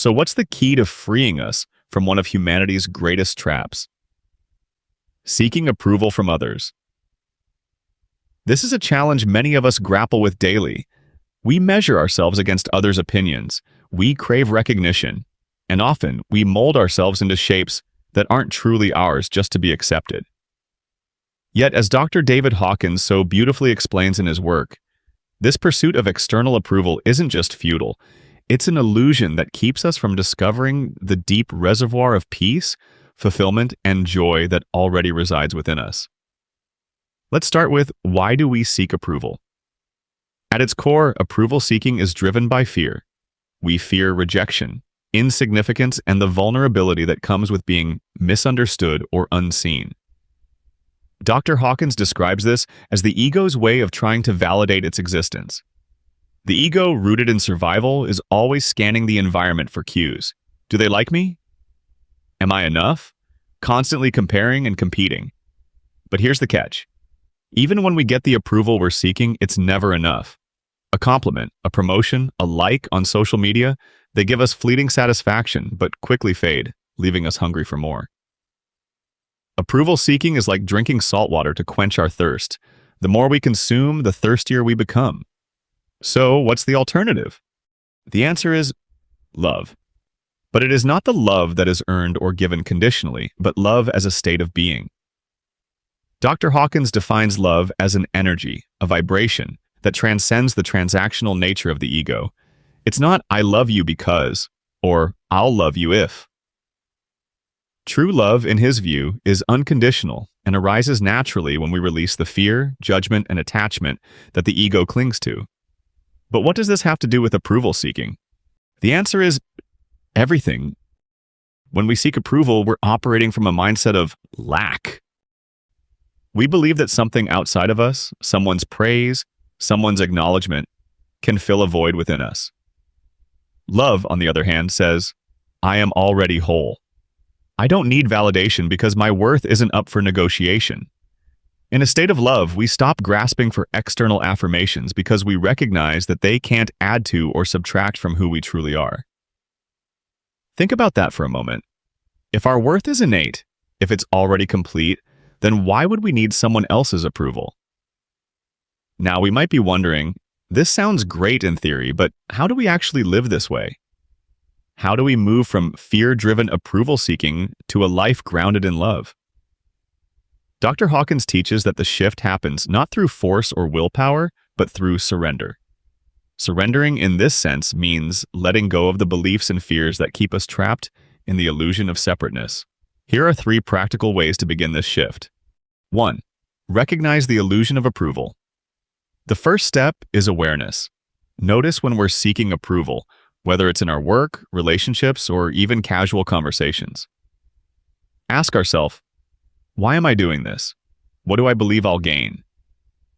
So what's the key to freeing us from one of humanity's greatest traps? Seeking approval from others. This is a challenge many of us grapple with daily. We measure ourselves against others' opinions. We crave recognition. And often, we mold ourselves into shapes that aren't truly ours just to be accepted. Yet, as Dr. David Hawkins so beautifully explains in his work, this pursuit of external approval isn't just futile. It's an illusion that keeps us from discovering the deep reservoir of peace, fulfillment, and joy that already resides within us. Let's start with, why do we seek approval? At its core, approval seeking is driven by fear. We fear rejection, insignificance, and the vulnerability that comes with being misunderstood or unseen. Dr. Hawkins describes this as the ego's way of trying to validate its existence. The ego, rooted in survival, is always scanning the environment for cues. Do they like me? Am I enough? Constantly comparing and competing. But here's the catch. Even when we get the approval we're seeking, it's never enough. A compliment, a promotion, a like on social media, they give us fleeting satisfaction but quickly fade, leaving us hungry for more. Approval seeking is like drinking salt water to quench our thirst. The more we consume, the thirstier we become. So, what's the alternative? The answer is love. But it is not the love that is earned or given conditionally, but love as a state of being. Dr. Hawkins defines love as an energy, a vibration, that transcends the transactional nature of the ego. It's not, I love you because, or I'll love you if. True love, in his view, is unconditional and arises naturally when we release the fear, judgment, and attachment that the ego clings to. But what does this have to do with approval seeking? The answer is everything. When we seek approval, we're operating from a mindset of lack. We believe that something outside of us, someone's praise, someone's acknowledgement, can fill a void within us. Love, on the other hand, says, I am already whole. I don't need validation because my worth isn't up for negotiation. In a state of love, we stop grasping for external affirmations because we recognize that they can't add to or subtract from who we truly are. Think about that for a moment. If our worth is innate, if it's already complete, then why would we need someone else's approval? Now, we might be wondering, this sounds great in theory, but how do we actually live this way? How do we move from fear-driven approval seeking to a life grounded in love? Dr. Hawkins teaches that the shift happens not through force or willpower, but through surrender. Surrendering in this sense means letting go of the beliefs and fears that keep us trapped in the illusion of separateness. Here are 3 practical ways to begin this shift. 1. Recognize the illusion of approval. The first step is awareness. Notice when we're seeking approval, whether it's in our work, relationships, or even casual conversations. Ask ourselves, why am I doing this? What do I believe I'll gain?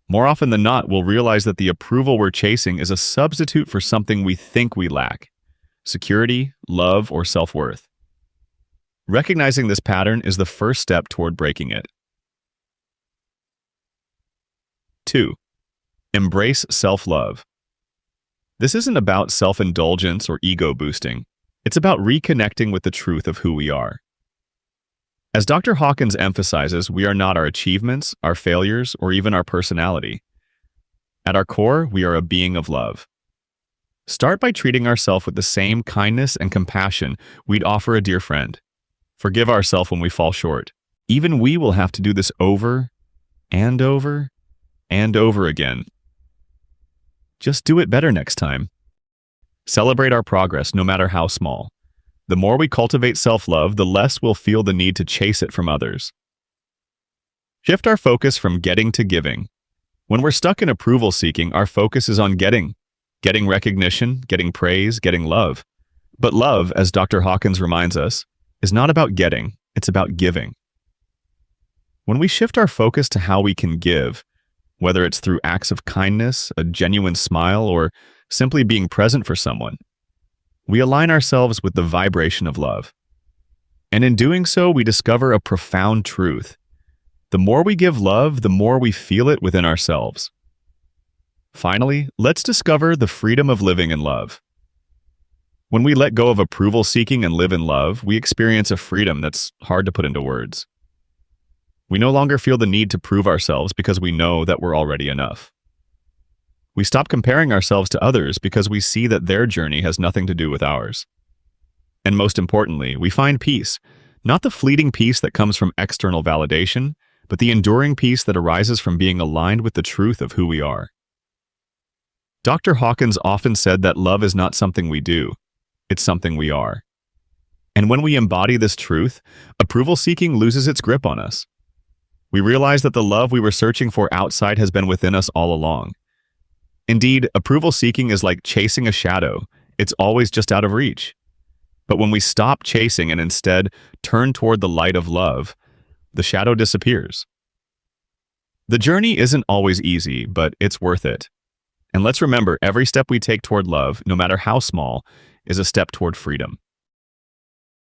More often than not, we'll realize that the approval we're chasing is a substitute for something we think we lack: security, love, or self-worth. Recognizing this pattern is the first step toward breaking it. 2. Embrace self-love. This isn't about self-indulgence or ego boosting. It's about reconnecting with the truth of who we are. As Dr. Hawkins emphasizes, we are not our achievements, our failures, or even our personality. At our core, we are a being of love. Start by treating ourselves with the same kindness and compassion we'd offer a dear friend. Forgive ourselves when we fall short. Even we will have to do this over and over and over again. Just do it better next time. Celebrate our progress, no matter how small. The more we cultivate self-love, the less we'll feel the need to chase it from others. Shift our focus from getting to giving. When we're stuck in approval seeking, our focus is on getting recognition, getting praise, getting love. But love, as Dr. Hawkins reminds us, is not about getting, it's about giving. When we shift our focus to how we can give, whether it's through acts of kindness, a genuine smile, or simply being present for someone, we align ourselves with the vibration of love. And in doing so, we discover a profound truth. The more we give love, the more we feel it within ourselves. Finally, let's discover the freedom of living in love. When we let go of approval seeking and live in love, we experience a freedom that's hard to put into words. We no longer feel the need to prove ourselves because we know that we're already enough. We stop comparing ourselves to others because we see that their journey has nothing to do with ours. And most importantly, we find peace, not the fleeting peace that comes from external validation, but the enduring peace that arises from being aligned with the truth of who we are. Dr. Hawkins often said that love is not something we do, it's something we are. And when we embody this truth, approval seeking loses its grip on us. We realize that the love we were searching for outside has been within us all along. Indeed, approval seeking is like chasing a shadow. It's always just out of reach. But when we stop chasing and instead turn toward the light of love, the shadow disappears. The journey isn't always easy, but it's worth it. And let's remember, every step we take toward love, no matter how small, is a step toward freedom.